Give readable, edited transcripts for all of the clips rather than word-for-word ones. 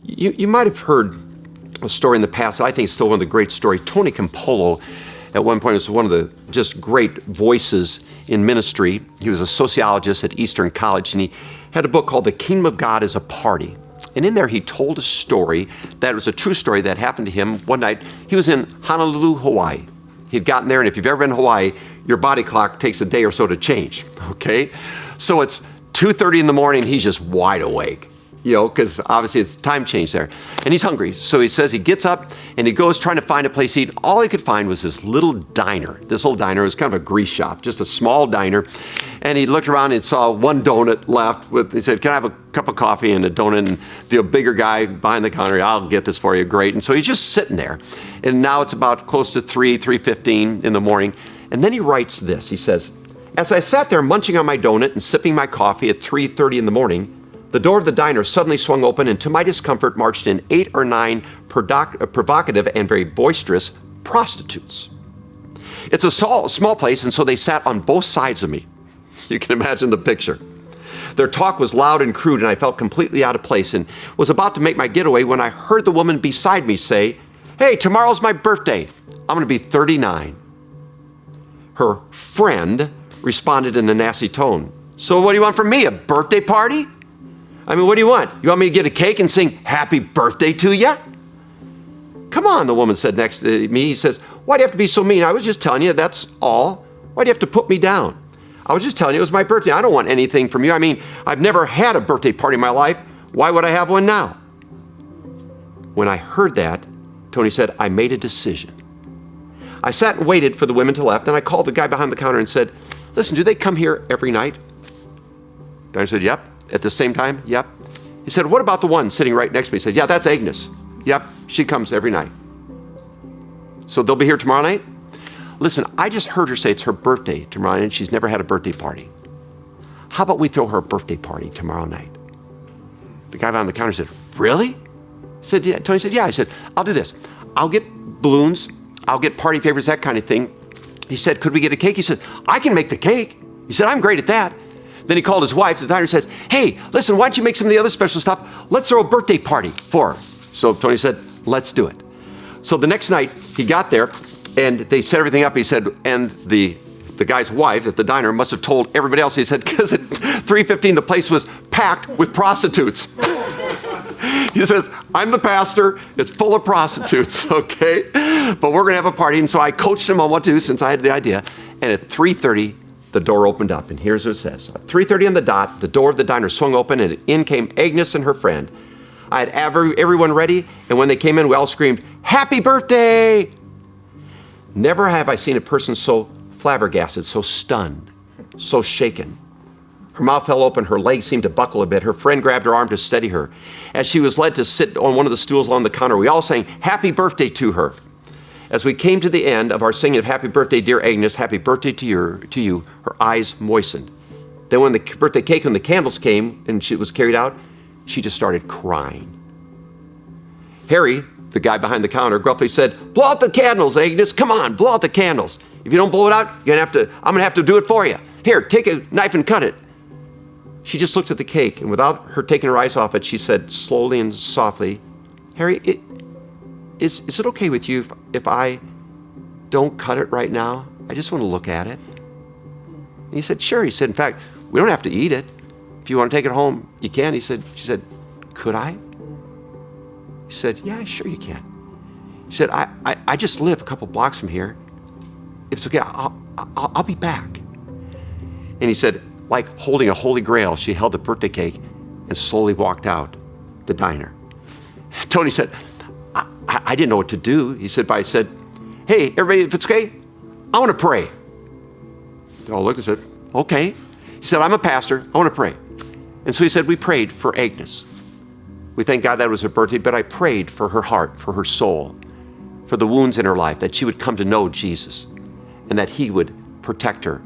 You might have heard a story in the past that I think is still one of the great stories. Tony Campolo, at one point, was one of the just great voices in ministry. He was a sociologist at Eastern College, and he had a book called The Kingdom of God is a Party. And in there, he told a story that was a true story that happened to him one night. He was in Honolulu, Hawaii. He'd gotten there, and if you've ever been to Hawaii, your body clock takes a day or so to change, okay? So it's 2:30 in the morning, he's just wide awake, because obviously it's time change there. And he's hungry, so he says he gets up and he goes trying to find a place to eat. All he could find was this little diner. This little diner was kind of a grease shop, just a small diner. And he looked around and saw one donut left. He said, "Can I have a cup of coffee and a donut?" And the bigger guy behind the counter, "I'll get this for you." Great. And so he's just sitting there. And now it's about close to 3:15 in the morning. And then he writes this. He says, "As I sat there munching on my donut and sipping my coffee at 3:30 in the morning, the door of the diner suddenly swung open, and to my discomfort marched in 8 or 9 provocative and very boisterous prostitutes. It's a small place, and so they sat on both sides of me." You can imagine the picture. "Their talk was loud and crude, and I felt completely out of place and was about to make my getaway when I heard the woman beside me say, 'Hey, tomorrow's my birthday. I'm going to be 39. Her friend responded in a nasty tone, "So what do you want from me, a birthday party? I mean, what do you want? You want me to get a cake and sing happy birthday to you?" "Come on," the woman said next to me. He says, "Why do you have to be so mean? I was just telling you, that's all. Why do you have to put me down? I was just telling you it was my birthday. I don't want anything from you. I mean, I've never had a birthday party in my life. Why would I have one now?" When I heard that, Tony said, I made a decision. I sat and waited for the women to left, and I called the guy behind the counter and said, "Listen, do they come here every night?" The guy said, "Yep." "At the same time?" "Yep." He said, "What about the one sitting right next to me?" He said, "Yeah, that's Agnes." "Yep, she comes every night." "So they'll be here tomorrow night?" "Listen, I just heard her say it's her birthday tomorrow night and she's never had a birthday party. How about we throw her a birthday party tomorrow night?" The guy behind the counter said, "Really?" He said, "Yeah." Tony said, "Yeah." I said, "I'll do this. I'll get balloons. I'll get party favors, that kind of thing." He said, "Could we get a cake?" He said, "I can make the cake." He said, "I'm great at that." Then he called his wife. The diner says, "Hey, listen, why don't you make some of the other special stuff? Let's throw a birthday party for her." So Tony said, "Let's do it." So the next night he got there and they set everything up. He said, and the guy's wife at the diner must have told everybody else. He said, because at 3:15 the place was packed with prostitutes. He says, "I'm the pastor. It's full of prostitutes, okay? But we're going to have a party." And so I coached him on what to do since I had the idea. And at 3:30, the door opened up. And here's what it says. At 3:30 on the dot, the door of the diner swung open, and in came Agnes and her friend. I had everyone ready, and when they came in, we all screamed, "Happy birthday!" Never have I seen a person so flabbergasted, so stunned, so shaken. Her mouth fell open, her legs seemed to buckle a bit. Her friend grabbed her arm to steady her. As she was led to sit on one of the stools along the counter, we all sang happy birthday to her. As we came to the end of our singing of happy birthday, dear Agnes, happy birthday to you, her eyes moistened. Then when the birthday cake and the candles came and it was carried out, she just started crying. Harry, the guy behind the counter, gruffly said, "Blow out the candles, Agnes. Come on, blow out the candles. If you don't blow it out, I'm gonna have to do it for you. Here, take a knife and cut it." She just looked at the cake, and without her taking her eyes off it, she said slowly and softly, "Harry, is it okay with you if I don't cut it right now? I just want to look at it." And he said, "Sure." He said, "In fact, we don't have to eat it. If you want to take it home, you can." She said, "Could I?" He said, "Yeah, sure you can." He said, I just live a couple blocks from here. If it's okay, I'll be back." And he said, like holding a holy grail, she held the birthday cake and slowly walked out the diner. Tony said, I didn't know what to do. He said, but I said, "Hey, everybody, if it's okay, I want to pray." They all looked and said, "Okay." He said, "I'm a pastor. I want to pray." And so he said, we prayed for Agnes. We thank God that it was her birthday, but I prayed for her heart, for her soul, for the wounds in her life, that she would come to know Jesus and that he would protect her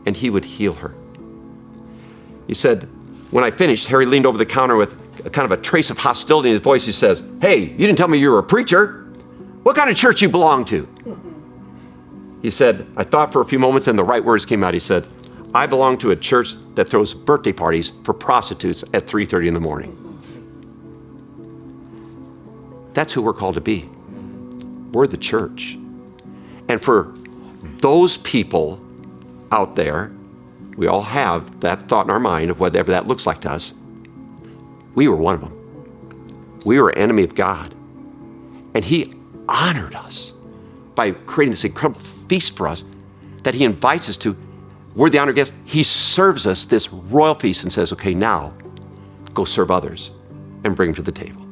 and he would heal her. He said, when I finished, Harry leaned over the counter with a kind of a trace of hostility in his voice. He says, "Hey, you didn't tell me you were a preacher. What kind of church you belong to?" He said, I thought for a few moments and the right words came out. He said, "I belong to a church that throws birthday parties for prostitutes at 3:30 in the morning." That's who we're called to be. We're the church. And for those people out there, we all have that thought in our mind of whatever that looks like to us. We were one of them. We were an enemy of God. And he honored us by creating this incredible feast for us that he invites us to. We're the honored guests. He serves us this royal feast and says, okay, now go serve others and bring them to the table.